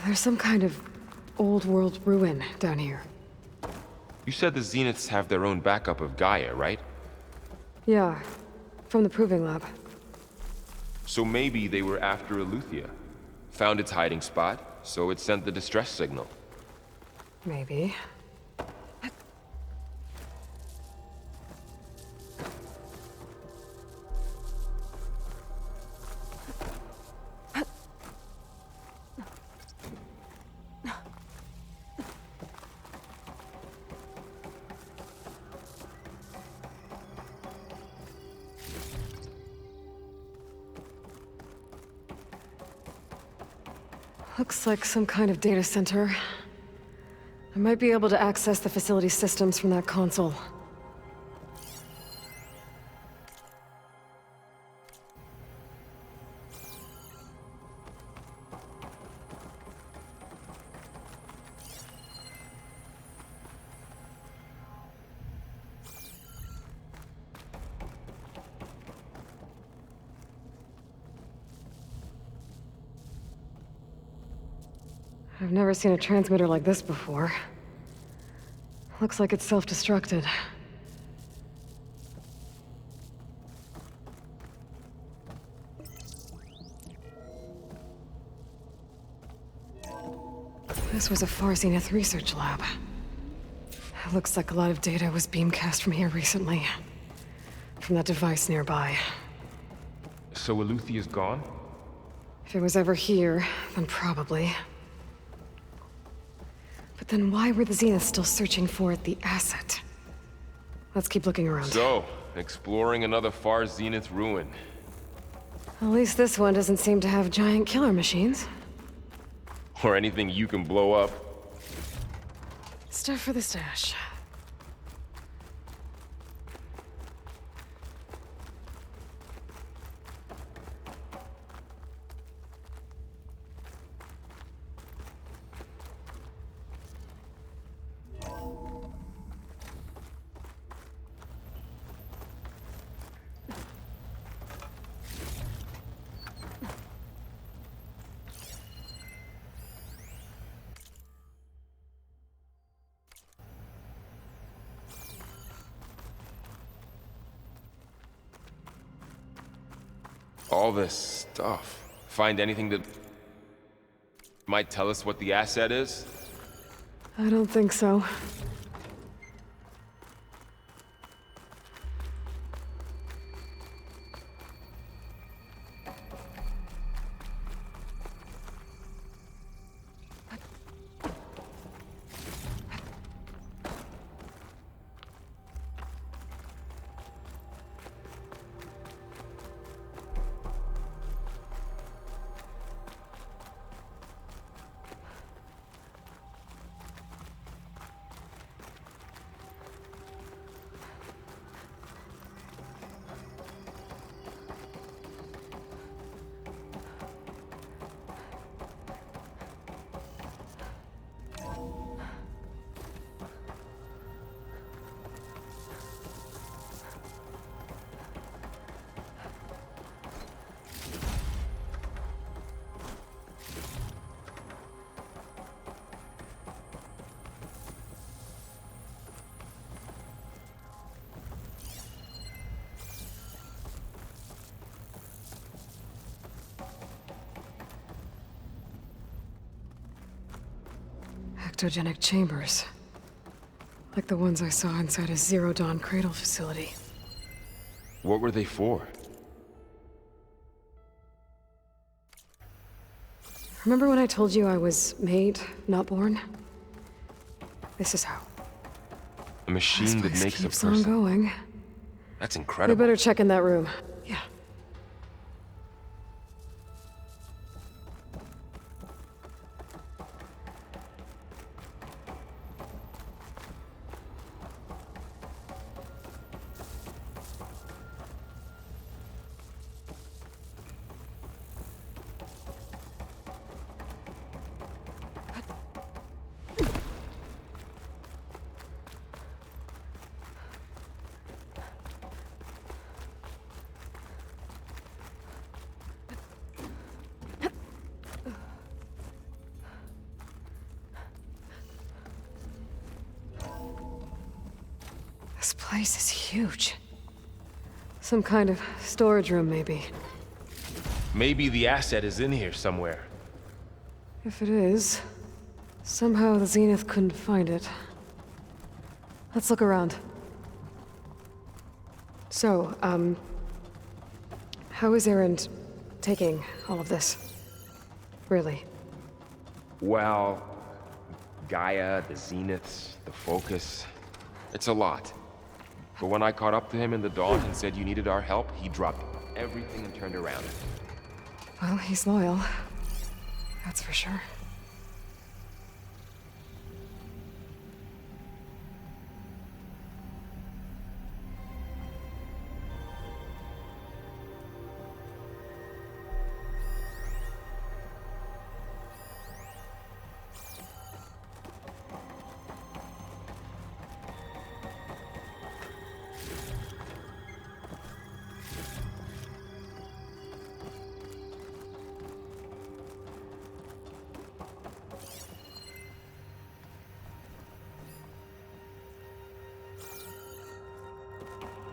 There's some kind of old world ruin down here. You said the Zeniths have their own backup of Gaia, right? Yeah, from the proving lab. So maybe they were after Eleuthia. Found its hiding spot, so it sent the distress signal. Maybe. Looks like some kind of data center. I might be able to access the facility systems from that console. I've never seen a transmitter like this before. Looks like it's self-destructed. This was a Far Zenith research lab. It looks like a lot of data was beamcast from here recently. From that device nearby. So Eleuthia's gone? If it was ever here, then probably. But then why were the Zeniths still searching for the asset? Let's keep looking around. So, exploring another Far Zenith ruin. At least this one doesn't seem to have giant killer machines. Or anything you can blow up. Stuff for the stash. All this stuff. Find anything that might tell us what the asset is? I don't think so. Ectogenic chambers. Like the ones I saw inside a Zero Dawn cradle facility. What were they for? Remember when I told you I was made, not born? This is how. A machine This that place makes a keeps on person. going. That's We incredible. better check in that room. Yeah. This place is huge. Some kind of storage room, maybe. Maybe the asset is in here somewhere. If it is, somehow the Zenith couldn't find it. Let's look around. So, how is Erend taking all of this? Really? Well, Gaia, the Zeniths, the Focus. It's a lot. But when I caught up to him in the dawn and said you needed our help, he dropped everything and turned around. Well, he's loyal. That's for sure.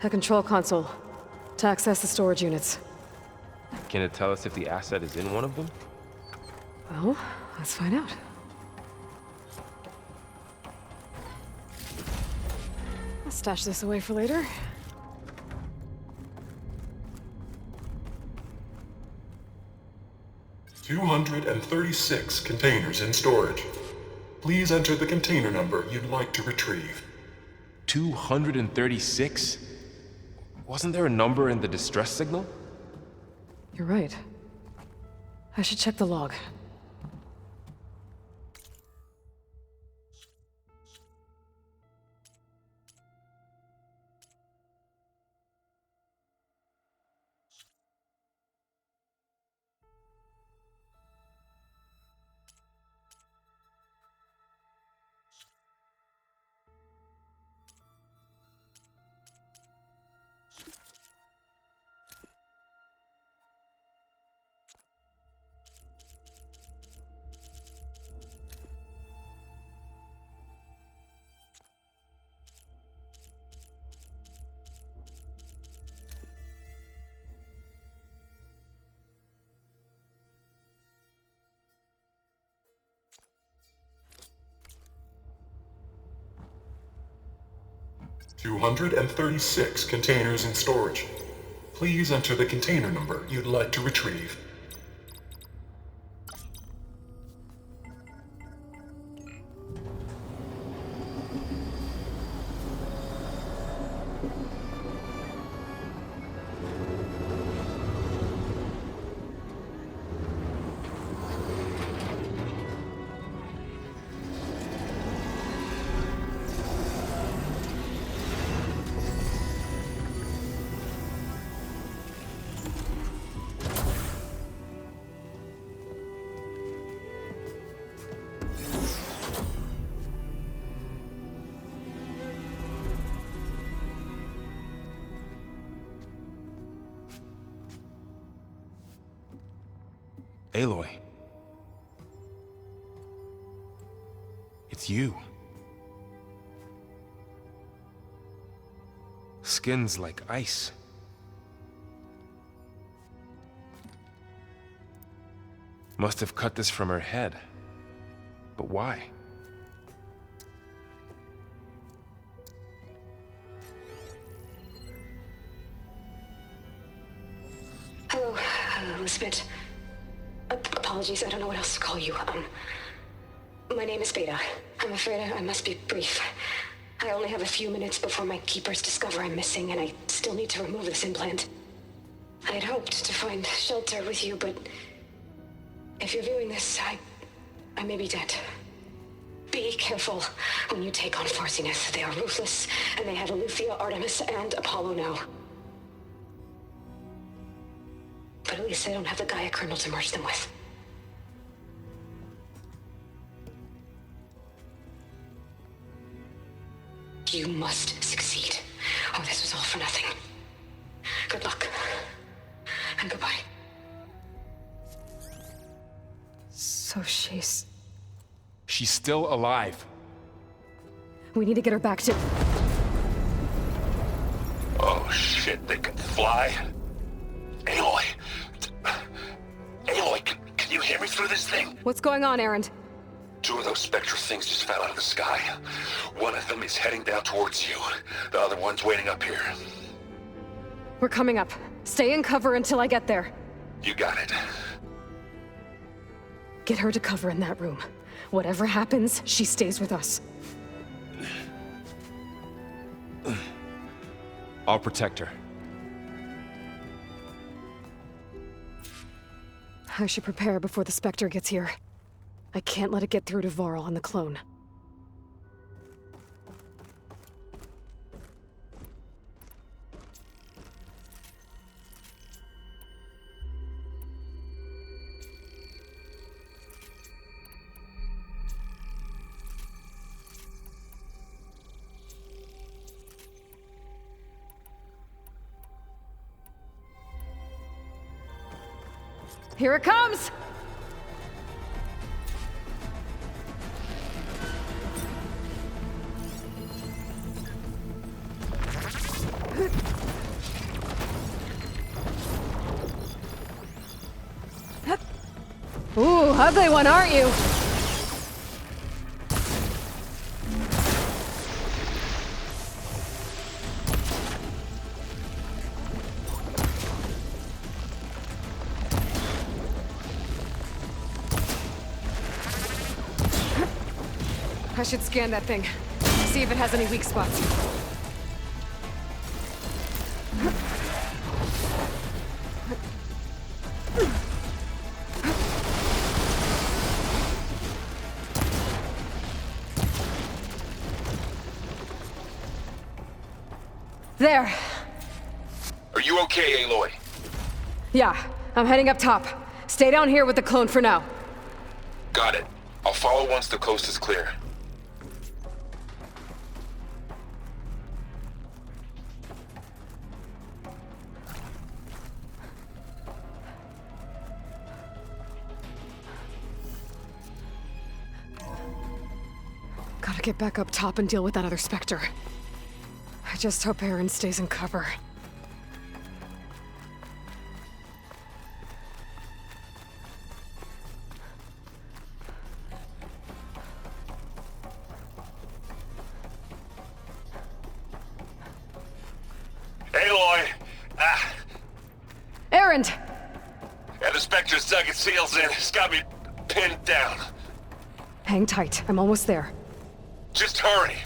A control console to access the storage units. Can it tell us if the asset is in one of them? Well, let's find out. I'll stash this away for later. "236 containers in storage. Please enter the container number you'd like to retrieve." 236? Wasn't there a number in the distress signal? You're right. I should check the log. "236 containers in storage. Please enter the container number you'd like to retrieve." Aloy. It's you. Skin's like ice. Must have cut this from her head. But why? Hello, Elizabeth. Apologies, I don't know what else to call you. My name is Beta. I'm afraid I must be brief. I only have a few minutes before my keepers discover I'm missing, and I still need to remove this implant. I had hoped to find shelter with you, but if you're viewing this, I may be dead. Be careful when you take on Farsineth. They are ruthless, and they have Eleuthia, Artemis, and Apollo now. But at least they don't have the Gaia kernel to merge them with. You must succeed, or this was all for nothing. Good luck, and goodbye. So she's... She's still alive. We need to get her back to... Oh shit, they can fly? Aloy! Aloy, can you hear me through this thing? What's going on, Erend? 2 of those spectral things just fell out of the sky. One of them is heading down towards you. The other one's waiting up here. We're coming up. Stay in cover until I get there. You got it. Get her to cover in that room. Whatever happens, she stays with us. I'll protect her. I should prepare before the Spectre gets here. I can't let it get through to Varl and the clone. Here it comes! Ooh, ugly one, aren't you? I should scan that thing. See if it has any weak spots. There. Are you okay, Aloy? Yeah, I'm heading up top. Stay down here with the clone for now. Got it. I'll follow once the coast is clear. Gotta get back up top and deal with that other Spectre. I just hope Erend stays in cover. Aloy! Erend! Yeah, the Spectre's dug its heels in. It's got me pinned down. Hang tight, I'm almost there. Just hurry.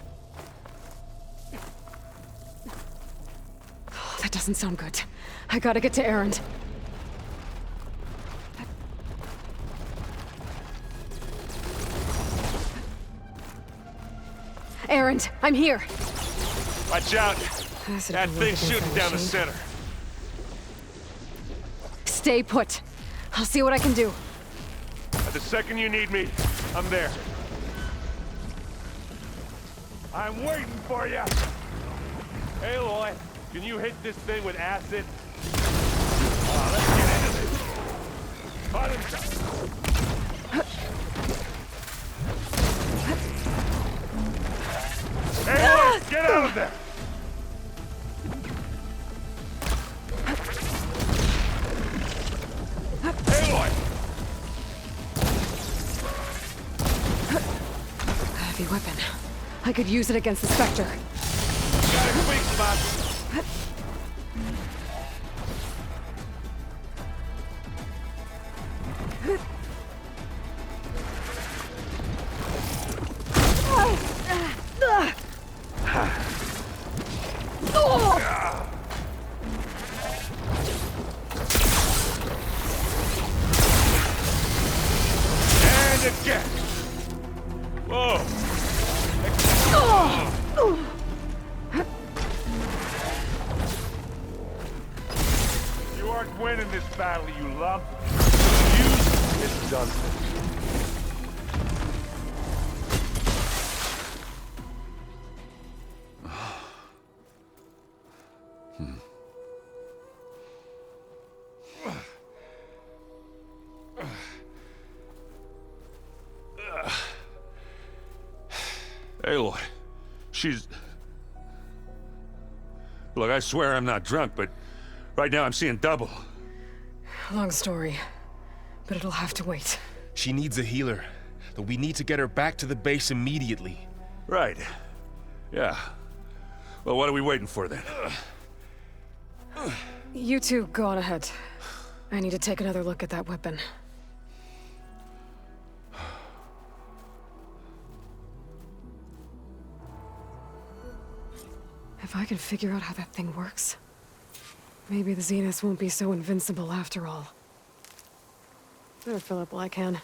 Oh, that doesn't sound good. I gotta get to Erend. Erend, I'm here. Watch out! That's a That good thing's looking shooting down the machine. center. Stay put. I'll see what I can do. The second you need me, I'm there. I'm waiting for you! Aloy, can you hit this thing with acid? Let's get into this. Cut him down. Aloy, get out of there! Aloy! Heavy weapon. I could use it against the Spectre. Got a weak spot. And again. Whoa. You aren't winning this battle, you lump. You is done. Aloy, she's... Look, I swear I'm not drunk, but right now I'm seeing double. Long story, but it'll have to wait. She needs a healer. But we need to get her back to the base immediately. Right. Yeah. Well, what are we waiting for then? You two go on ahead. I need to take another look at that weapon. If I can figure out how that thing works, maybe the Zeniths won't be so invincible after all. Better fill up while I can.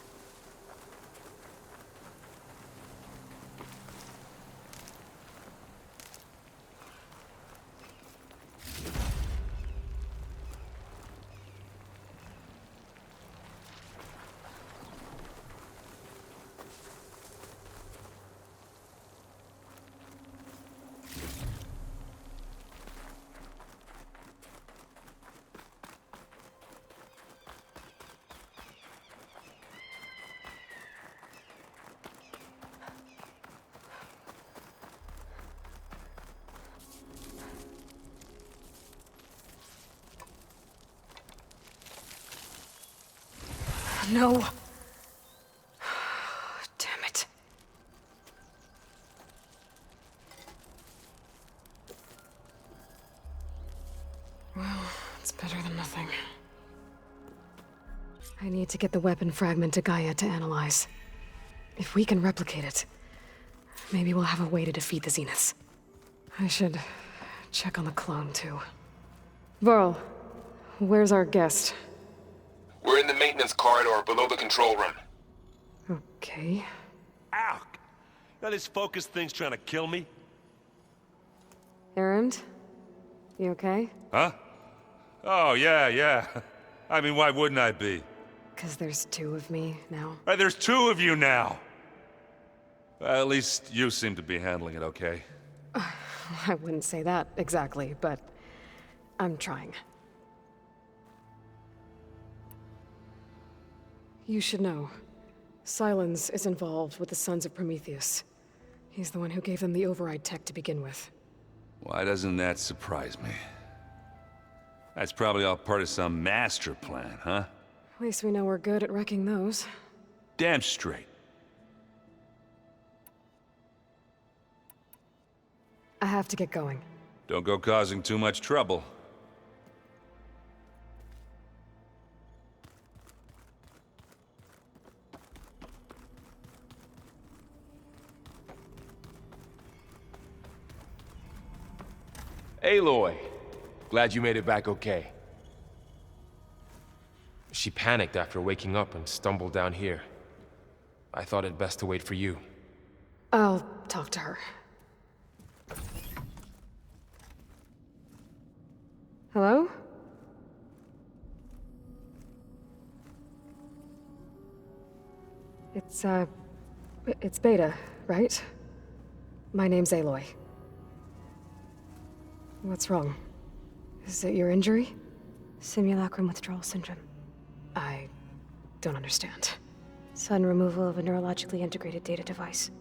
No. Damn it. Well, it's better than nothing. I need to get the weapon fragment to Gaia to analyze. If we can replicate it, maybe we'll have a way to defeat the Zeniths. I should check on the clone, too. Varl, where's our guest? We're in the maintenance corridor below the control room. Okay. Ow! Now this focus thing's trying to kill me? Erend? You okay? Huh? Oh, yeah. I mean, why wouldn't I be? 'Cause there's two of me now. Right, there's two of you now! Well, at least you seem to be handling it okay. I wouldn't say that exactly, but I'm trying. You should know. Silence is involved with the Sons of Prometheus. He's the one who gave them the override tech to begin with. Why doesn't that surprise me? That's probably all part of some master plan, huh? At least we know we're good at wrecking those. Damn straight. I have to get going. Don't go causing too much trouble. Aloy, glad you made it back okay. She panicked after waking up and stumbled down here. I thought it best to wait for you. I'll talk to her. Hello? It's Beta, right? My name's Aloy. What's wrong? Is it your injury? Simulacrum withdrawal syndrome. I don't understand. Sudden removal of a neurologically integrated data device.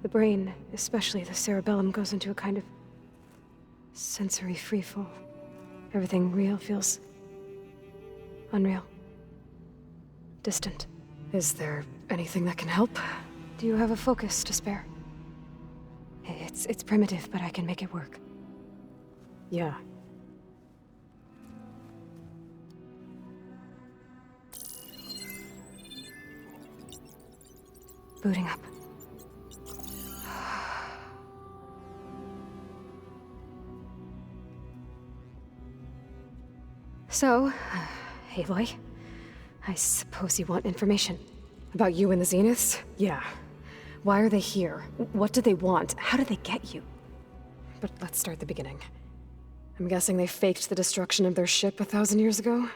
The brain, especially the cerebellum, goes into a kind of sensory freefall. Everything real feels unreal. Distant. Is there anything that can help? Do you have a focus to spare? It's primitive, but I can make it work. Yeah. Booting up. So, Aloy, I suppose you want information. About you and the Zeniths? Yeah. Why are they here? What do they want? How did they get you? But let's start the beginning. I'm guessing they faked the destruction of their ship 1,000 years ago?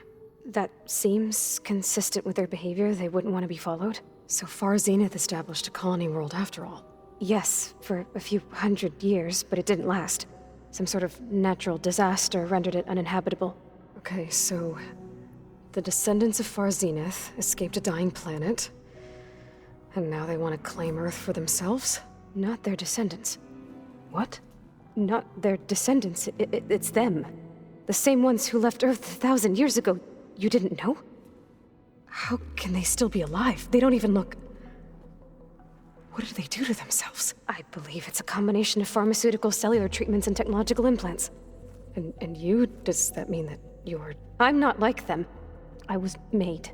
That seems consistent with their behavior. They wouldn't want to be followed. So far, Zenith established a colony world after all. Yes, for a few hundred years, but it didn't last. Some sort of natural disaster rendered it uninhabitable. Okay, so the descendants of Far Zenith escaped a dying planet, and now they want to claim Earth for themselves? Not their descendants. What? not their descendants. It's them. The same ones who left Earth 1,000 years ago. You didn't know? How can they still be alive? They don't even look... What did they do to themselves? I believe it's a combination of pharmaceutical, cellular treatments, and technological implants. And you? Does that mean that you're... I'm not like them. I was made.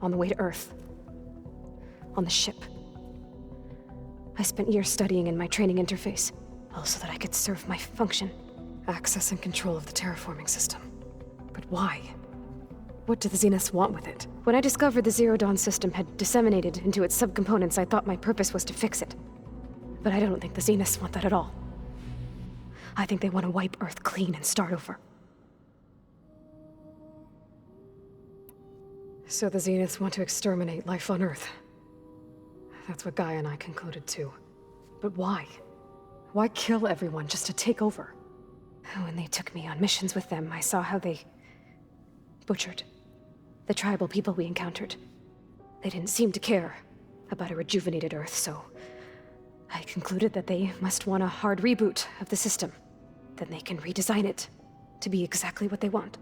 On the way to Earth. On the ship. I spent years studying in my training interface, all so that I could serve my function. Access and control of the terraforming system. But why? What do the Zeniths want with it? When I discovered the Zero Dawn system had disseminated into its subcomponents, I thought my purpose was to fix it. But I don't think the Zeniths want that at all. I think they want to wipe Earth clean and start over. So the Zeniths want to exterminate life on Earth. That's what Gaia and I concluded too. But why? Why kill everyone just to take over? When they took me on missions with them, I saw how they butchered the tribal people we encountered. They didn't seem to care about a rejuvenated Earth, so I concluded that they must want a hard reboot of the system. Then they can redesign it to be exactly what they want.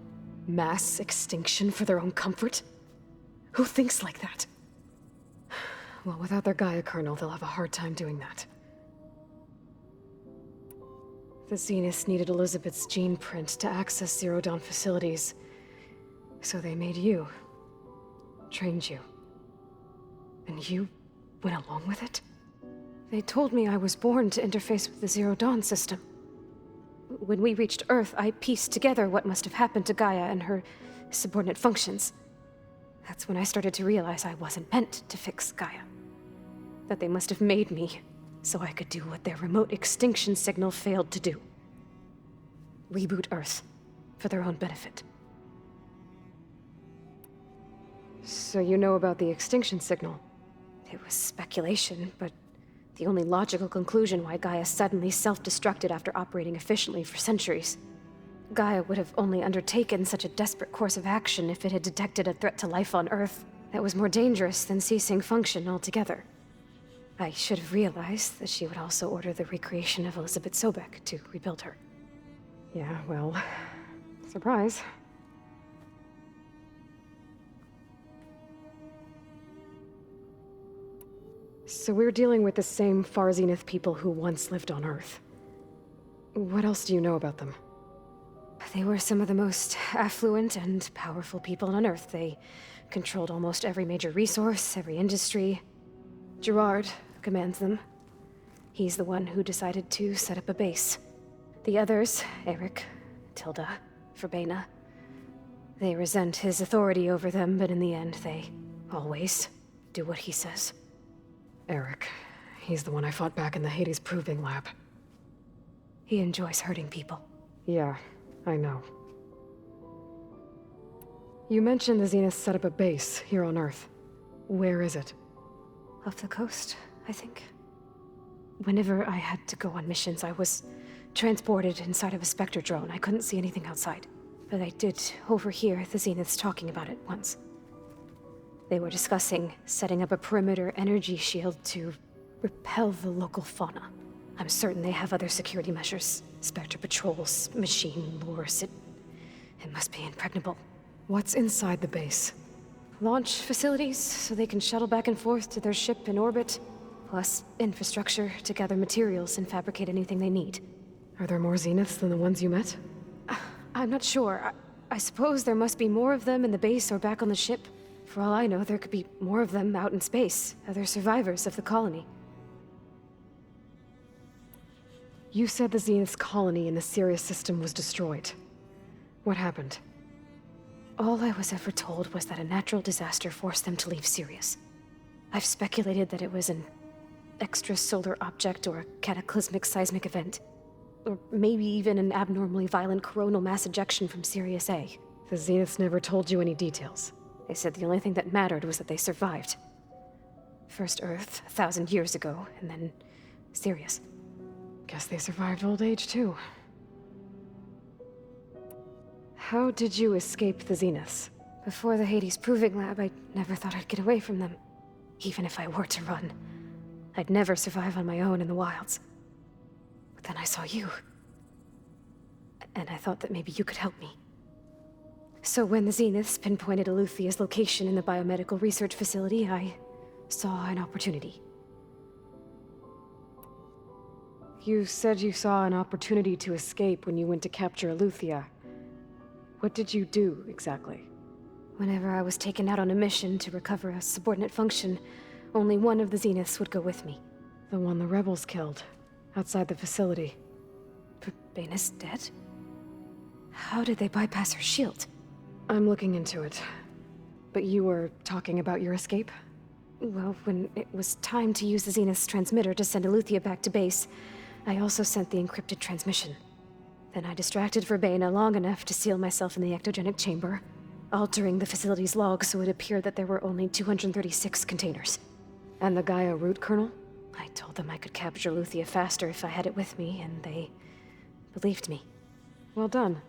Mass extinction for their own comfort? Who thinks like that? Well, without their Gaia kernel, they'll have a hard time doing that. The Zeniths needed Elizabeth's gene print to access Zero Dawn facilities. So they made you. Trained you. And you went along with it? They told me I was born to interface with the Zero Dawn system. When we reached Earth, I pieced together what must have happened to Gaia and her subordinate functions. That's when I started to realize I wasn't meant to fix Gaia. That they must have made me so I could do what their remote extinction signal failed to do. Reboot Earth for their own benefit. So you know about the extinction signal? It was speculation, but the only logical conclusion why Gaia suddenly self-destructed after operating efficiently for centuries. Gaia would have only undertaken such a desperate course of action if it had detected a threat to life on Earth that was more dangerous than ceasing function altogether. I should have realized that she would also order the recreation of Elizabeth Sobek to rebuild her. Yeah, well, surprise. So we're dealing with the same Far Zenith people who once lived on Earth. What else do you know about them? They were some of the most affluent and powerful people on Earth. They controlled almost every major resource, every industry. Gerard commands them. He's the one who decided to set up a base. The others, Eric, Tilda, Verbena, they resent his authority over them, but in the end, they always do what he says. Eric. He's the one I fought back in the Hades Proving Lab. He enjoys hurting people. Yeah, I know. You mentioned the Zeniths set up a base here on Earth. Where is it? Off the coast, I think. Whenever I had to go on missions, I was transported inside of a Spectre drone. I couldn't see anything outside. But I did overhear the Zeniths talking about it once. They were discussing setting up a perimeter energy shield to repel the local fauna. I'm certain they have other security measures. Spectre patrols, machine lures. It must be impregnable. What's inside the base? Launch facilities, so they can shuttle back and forth to their ship in orbit. Plus infrastructure to gather materials and fabricate anything they need. Are there more Zeniths than the ones you met? I'm not sure. I suppose there must be more of them in the base or back on the ship. For all I know, there could be more of them out in space, other survivors of the colony. You said the Zenith's colony in the Sirius system was destroyed. What happened? All I was ever told was that a natural disaster forced them to leave Sirius. I've speculated that it was an extrasolar object or a cataclysmic seismic event. Or maybe even an abnormally violent coronal mass ejection from Sirius A. The Zeniths never told you any details. They said the only thing that mattered was that they survived. First Earth, 1,000 years ago, and then Sirius. Guess they survived old age, too. How did you escape the Zeniths? Before the Hades Proving Lab, I never thought I'd get away from them. Even if I were to run, I'd never survive on my own in the wilds. Then I saw you. And I thought that maybe you could help me. So when the Zeniths pinpointed Eluthia's location in the biomedical research facility, I saw an opportunity. You said you saw an opportunity to escape when you went to capture Eluthia. What did you do, exactly? Whenever I was taken out on a mission to recover a subordinate function, only one of the Zeniths would go with me. The one the rebels killed, outside the facility. Baina's dead? How did they bypass her shield? I'm looking into it. But you were talking about your escape? Well, when it was time to use the Zenith's transmitter to send Eluthia back to base, I also sent the encrypted transmission. Then I distracted Verbena long enough to seal myself in the ectogenic chamber, altering the facility's log so it appeared that there were only 236 containers. And the Gaia root kernel? I told them I could capture Eluthia faster if I had it with me, and they believed me. Well done.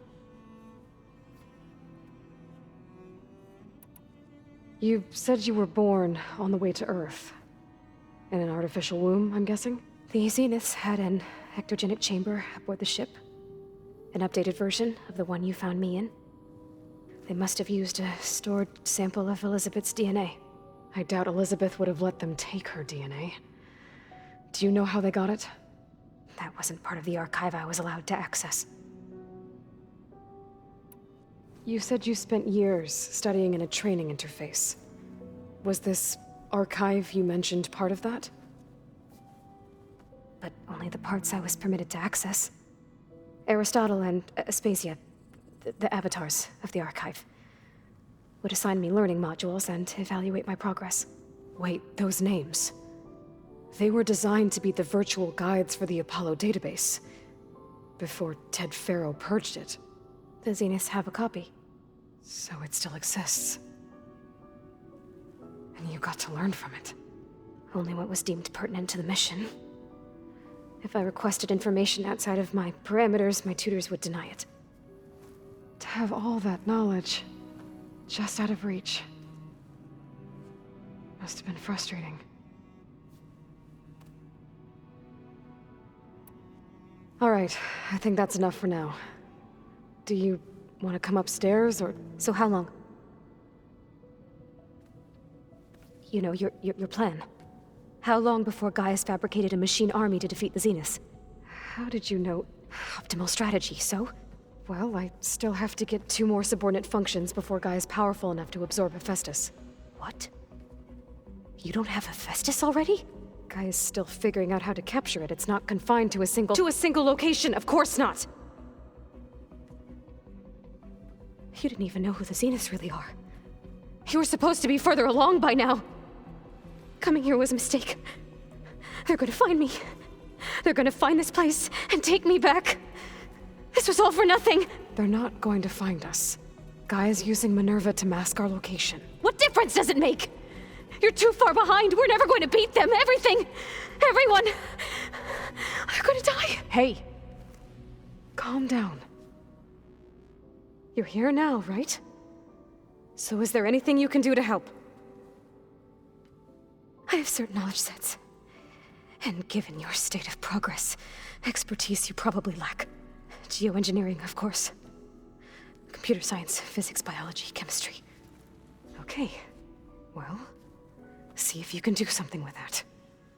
You said you were born on the way to Earth. In an artificial womb, I'm guessing? The Zeniths had an ectogenic chamber aboard the ship. An updated version of the one you found me in. They must have used a stored sample of Elizabeth's DNA. I doubt Elizabeth would have let them take her DNA. Do you know how they got it? That wasn't part of the archive I was allowed to access. You said you spent years studying in a training interface. Was this archive you mentioned part of that? But only the parts I was permitted to access. Aristotle and Aspasia, the avatars of the archive, would assign me learning modules and evaluate my progress. Wait, those names. They were designed to be the virtual guides for the Apollo database, before Ted Faro purged it. The Zeniths have a copy. So it still exists. And you got to learn from it. Only what was deemed pertinent to the mission. If I requested information outside of my parameters, my tutors would deny it. To have all that knowledge, just out of reach. Must have been frustrating. All right, I think that's enough for now. Do you want to come upstairs, or...? So how long? You know, your plan. How long before Gaia's fabricated a machine army to defeat the Zeniths? How did you know? Optimal strategy, so? Well, I still have to get 2 more subordinate functions before Gaia's powerful enough to absorb Hephaestus. What? You don't have Hephaestus already? Gaia's still figuring out how to capture it. It's not confined to a single location, of course not! You didn't even know who the Zeniths really are. You were supposed to be further along by now. Coming here was a mistake. They're gonna find me. They're gonna find this place and take me back. This was all for nothing. They're not going to find us. Gaia's using Minerva to mask our location. What difference does it make? You're too far behind. We're never going to beat them. Everything, everyone, are gonna die. Hey, calm down. You're here now, right? So is there anything you can do to help? I have certain knowledge sets. And given your state of progress, expertise you probably lack. Geoengineering, of course. Computer science, physics, biology, chemistry. Okay. Well, see if you can do something with that.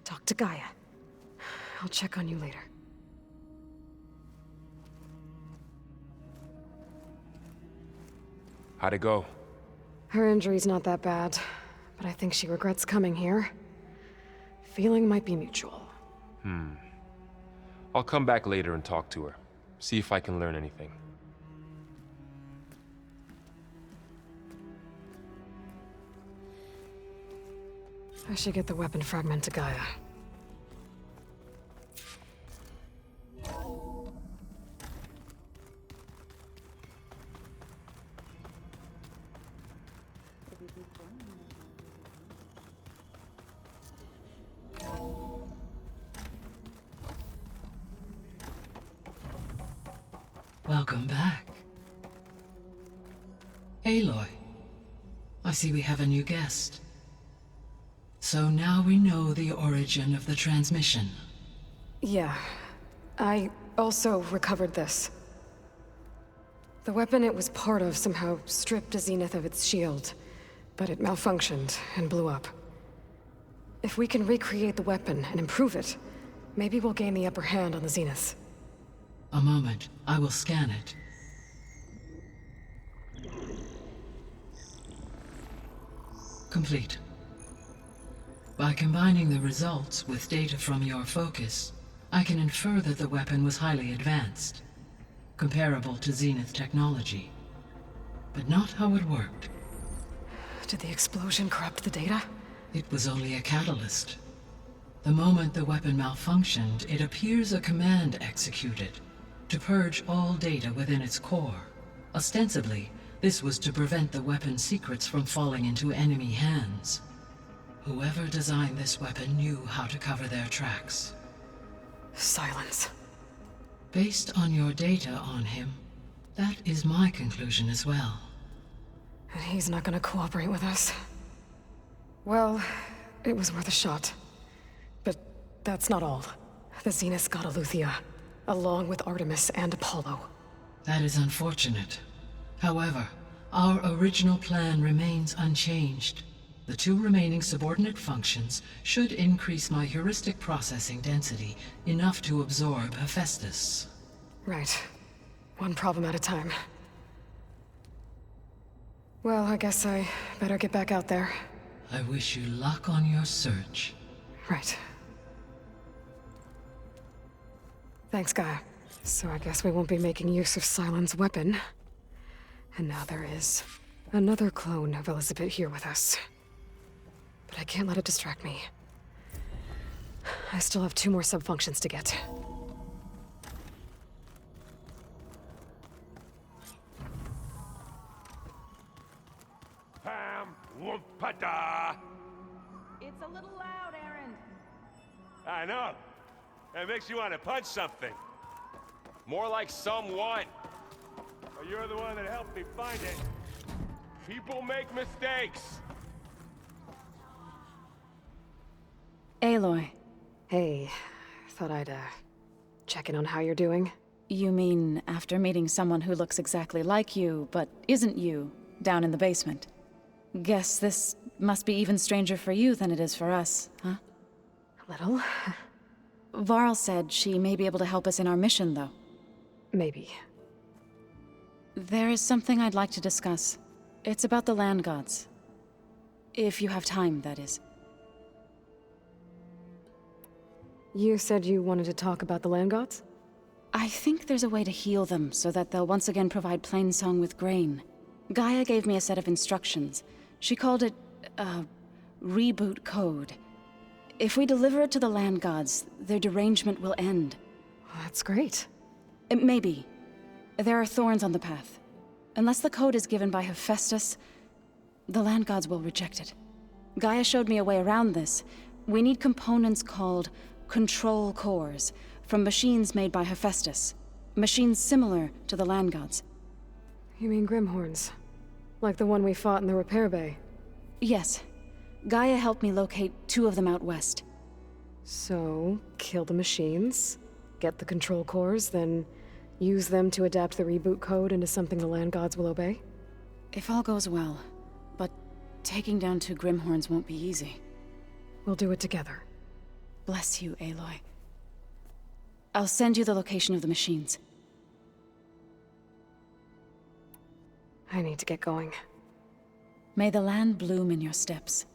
Talk to Gaia. I'll check on you later. How'd it go? Her injury's not that bad, but I think she regrets coming here. Feeling might be mutual. I'll come back later and talk to her. See if I can learn anything. I should get the weapon fragment to Gaia. Welcome back. Aloy, I see we have a new guest. So now we know the origin of the transmission. Yeah. I also recovered this. The weapon it was part of somehow stripped Zenith of its shield, but it malfunctioned and blew up. If we can recreate the weapon and improve it, maybe we'll gain the upper hand on the Zeniths. A moment. I will scan it. Complete. By combining the results with data from your focus, I can infer that the weapon was highly advanced, comparable to Zenith technology, but not how it worked. Did the explosion corrupt the data? It was only a catalyst. The moment the weapon malfunctioned, it appears a command executed to purge all data within its core. Ostensibly, this was to prevent the weapon's secrets from falling into enemy hands. Whoever designed this weapon knew how to cover their tracks. Silence. Based on your data on him, that is my conclusion as well. And he's not gonna cooperate with us. Well, it was worth a shot. But that's not all. The Zeniths got Aletheia, along with Artemis and Apollo. That is unfortunate. However, our original plan remains unchanged. The 2 remaining subordinate functions should increase my heuristic processing density enough to absorb Hephaestus. Right. One problem at a time. Well, I guess I better get back out there. I wish you luck on your search. Right. Thanks, Gaia. So I guess we won't be making use of Cylon's weapon. And now there is another clone of Elizabeth here with us. But I can't let it distract me. I still have 2 more sub-functions to get. Pam Wumpada! It's a little loud, Aaron. I know. That makes you want to punch something. More like someone. Well, you're the one that helped me find it. People make mistakes. Aloy. Hey, thought I'd, check in on how you're doing. You mean after meeting someone who looks exactly like you, but isn't you, down in the basement? Guess this must be even stranger for you than it is for us, huh? A little. Varl said she may be able to help us in our mission, though. Maybe. There is something I'd like to discuss. It's about the land gods. If you have time, that is. You said you wanted to talk about the land gods? I think there's a way to heal them so that they'll once again provide Plainsong with grain. Gaia gave me a set of instructions. She called it, reboot code. If we deliver it to the land gods, their derangement will end. Well, that's great. Maybe. There are thorns on the path. Unless the code is given by Hephaestus, the land gods will reject it. Gaia showed me a way around this. We need components called control cores from machines made by Hephaestus. Machines similar to the land gods. You mean Grimhorns? Like the one we fought in the repair bay? Yes. Gaia helped me locate 2 of them out west. So, kill the machines, get the control cores, then use them to adapt the reboot code into something the land gods will obey? If all goes well. But taking down 2 Grimhorns won't be easy. We'll do it together. Bless you, Aloy. I'll send you the location of the machines. I need to get going. May the land bloom in your steps.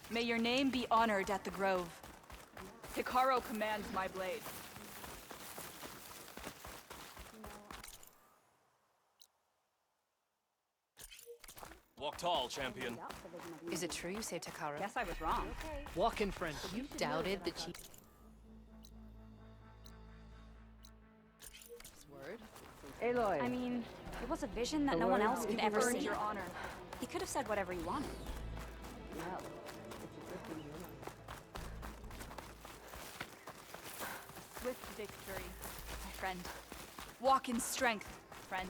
May your name be honored at the Grove. Hikaru commands my blade. Walk tall, champion. Is it true you say Takara? Guess I was wrong. Walk in, friend. You doubted the chief. Word? Aloy. I mean, it was a vision that no one else could ever see. Your honor. He could have said whatever he wanted. Well, Swift victory, my friend. Walk in strength, friend.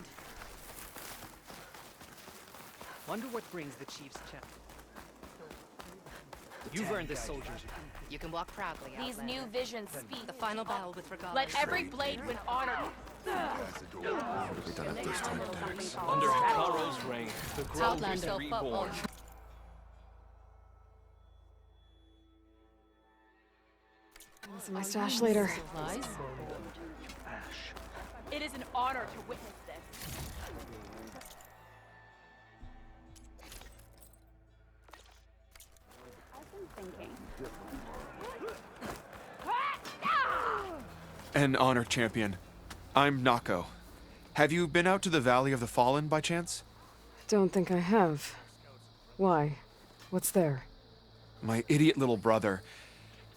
Wonder what brings the Chief's champ. You've earned this soldier's. You can walk proudly, These Outlander. new visions speak. The final battle with regalia. Let every blade win honor. Under Hikaro's reign, the grove is Outlander. reborn. This is my stash later. It is an honor to witness this. I've been thinking. An honor, champion. I'm Nako. Have you been out to the Valley of the Fallen by chance? Don't think I have. Why? What's there? My idiot little brother.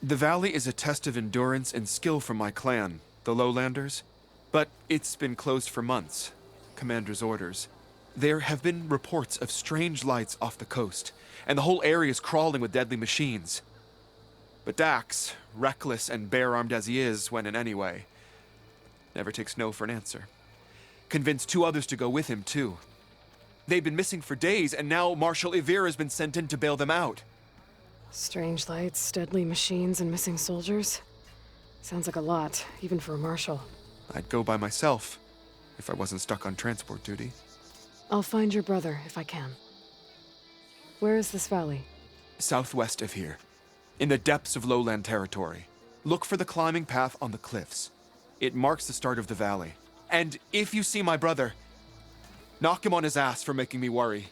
The valley is a test of endurance and skill for my clan, the Lowlanders. But it's been closed for months. Commander's orders. There have been reports of strange lights off the coast, and the whole area is crawling with deadly machines. But Dax, reckless and bare-armed as he is when in any way, never takes no for an answer. Convinced 2 others to go with him, too. They've been missing for days, and now Marshal Ivir has been sent in to bail them out. Strange lights, deadly machines, and missing soldiers? Sounds like a lot, even for a marshal. I'd go by myself, if I wasn't stuck on transport duty. I'll find your brother, if I can. Where is this valley? Southwest of here, in the depths of lowland territory. Look for the climbing path on the cliffs. It marks the start of the valley. And if you see my brother, knock him on his ass for making me worry.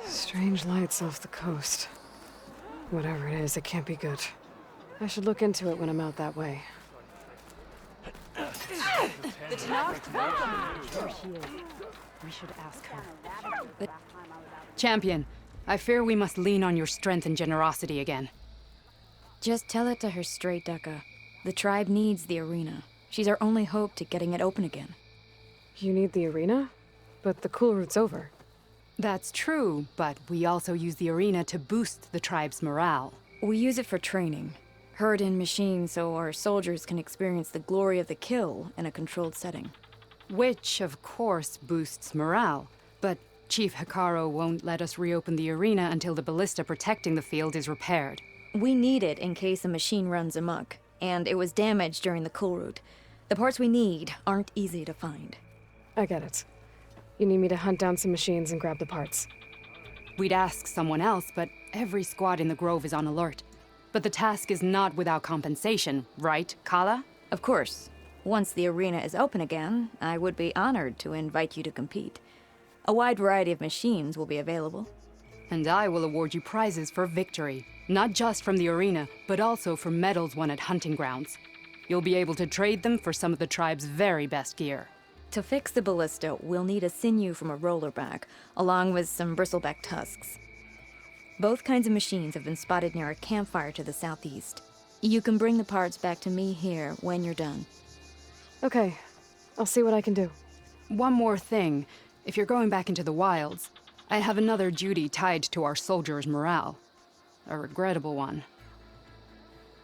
Strange lights off the coast. Whatever it is, it can't be good. I should look into it when I'm out that way. The Tanakh welcome. We should ask her. Champion, I fear we must lean on your strength and generosity again. Just tell it to her straight, Ducka. The tribe needs the arena. She's our only hope to getting it open again. You need the arena? But the cool route's over. That's true, but we also use the arena to boost the tribe's morale. We use it for training. Herd in machines so our soldiers can experience the glory of the kill in a controlled setting. Which, of course, boosts morale. But Chief Hikaro won't let us reopen the arena until the ballista protecting the field is repaired. We need it in case a machine runs amok, and it was damaged during the cool route. The parts we need aren't easy to find. I get it. You need me to hunt down some machines and grab the parts. We'd ask someone else, but every squad in the Grove is on alert. But the task is not without compensation, right, Kala? Of course. Once the arena is open again, I would be honored to invite you to compete. A wide variety of machines will be available. And I will award you prizes for victory, not just from the arena, but also for medals won at hunting grounds. You'll be able to trade them for some of the tribe's very best gear. To fix the ballista, we'll need a sinew from a rollerback, along with some bristleback tusks. Both kinds of machines have been spotted near a campfire to the southeast. You can bring the parts back to me here when you're done. Okay, I'll see what I can do. One more thing. If you're going back into the wilds, I have another duty tied to our soldiers' morale. A regrettable one.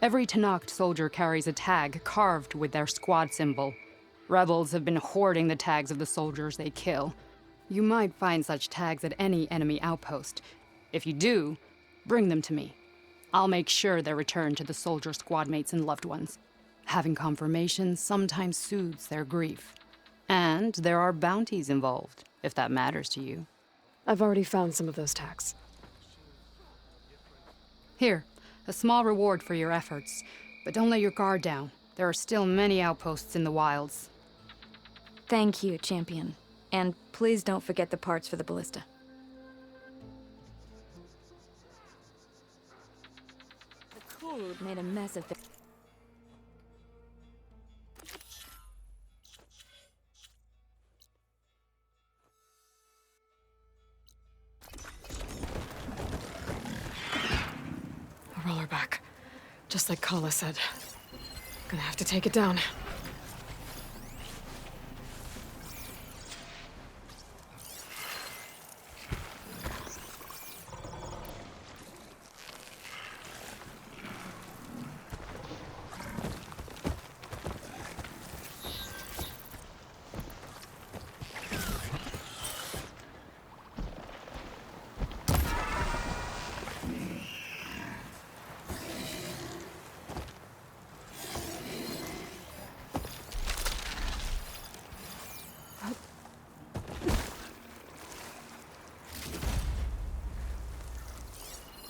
Every Tanakh soldier carries a tag carved with their squad symbol. Rebels have been hoarding the tags of the soldiers they kill. You might find such tags at any enemy outpost. If you do, bring them to me. I'll make sure they're returned to the soldier squad mates and loved ones. Having confirmation sometimes soothes their grief. And there are bounties involved, if that matters to you. I've already found some of those tags. Here, a small reward for your efforts. But don't let your guard down. There are still many outposts in the wilds. Thank you, Champion. And please don't forget the parts for the ballista. The code made a mess of things. A roller back. Just like Kala said. Gonna have to take it down.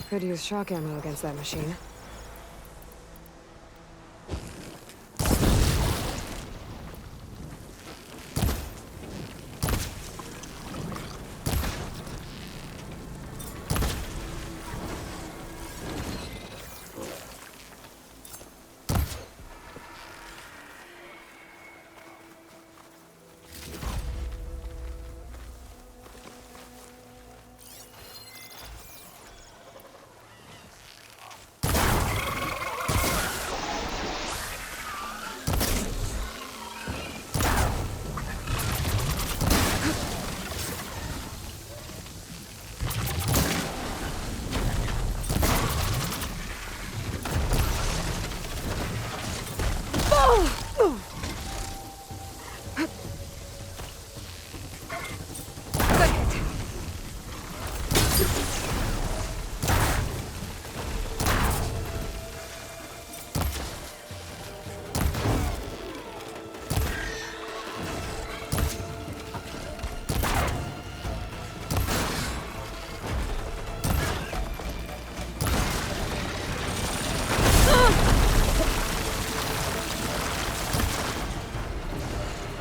Could use shock ammo against that machine.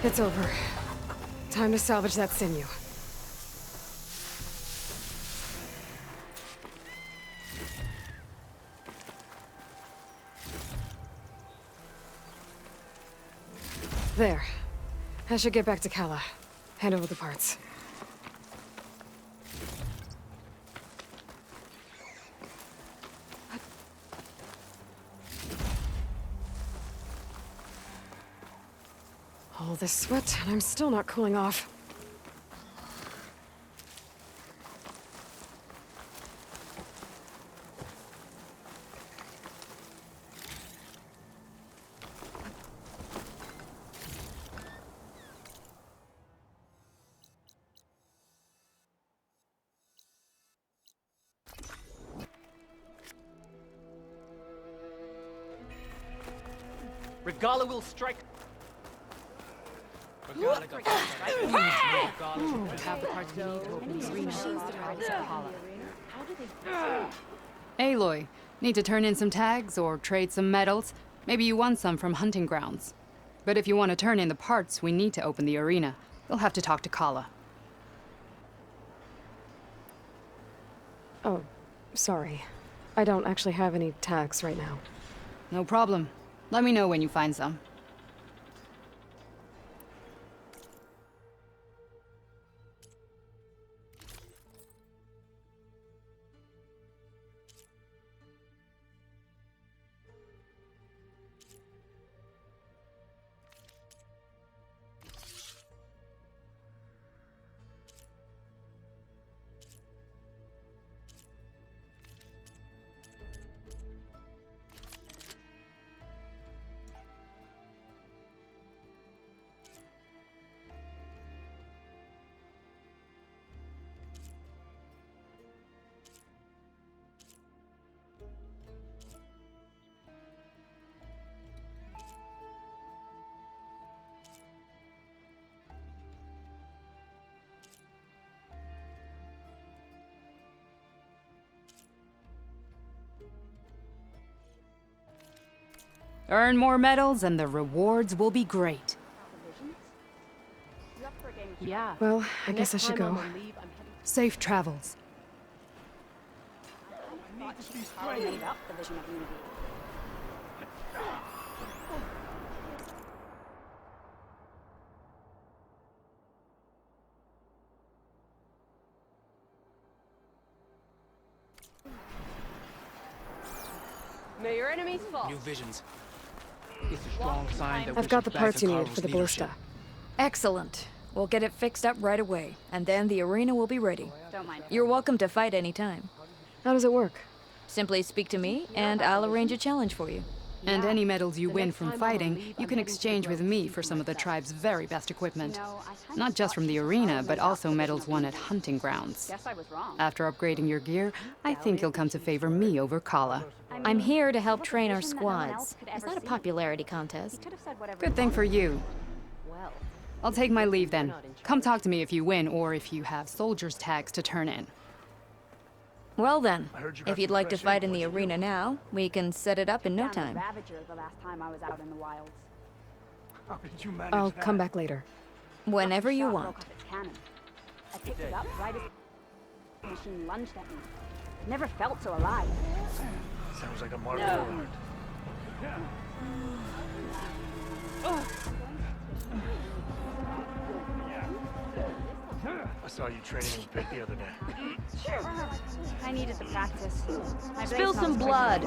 It's over. Time to salvage that sinew. There. I should get back to Kala. Hand over the parts. All this sweat, and I'm still not cooling off. Regala will strike. Have the parts we need to open the arena. Aloy, need to turn in some tags or trade some medals? Maybe you won some from hunting grounds. But if you want to turn in the parts, we need to open the arena. You'll have to talk to Kala. Oh, sorry. I don't actually have any tags right now. No problem. Let me know when you find some. Earn more medals and the rewards will be great. Yeah. Well, I guess I should go. Safe travels. May your enemies fall. New visions. It's a strong sign that I've got the parts you need for the ballista. Excellent. We'll get it fixed up right away, and then the arena will be ready. Don't mind. You're welcome to fight anytime. How does it work? Simply speak to me, and I'll arrange a challenge for you. And any medals you win from fighting, you can exchange with me for some of the tribe's very best equipment. Not just from the arena, but also medals won at hunting grounds. Guess I was wrong. After upgrading your gear, I think you'll come to favor me over Kala. I'm here to help train our squads. It's not a popularity contest. Good thing for you. I'll take my leave then. Come talk to me if you win, or if you have soldiers' tags to turn in. Well then, if you'd like to fight in the arena now, we can set it up in no time. Ravager the last time I was out in the wilds. How did you manage I'll that? come back later. Whenever you Shot want. broke off its cannon. I picked it up right as the machine lunged at me. Never felt so alive. Sounds like a marvel. No. I saw you training in the pit the other day. I needed the practice. My Spill blade some smells blood.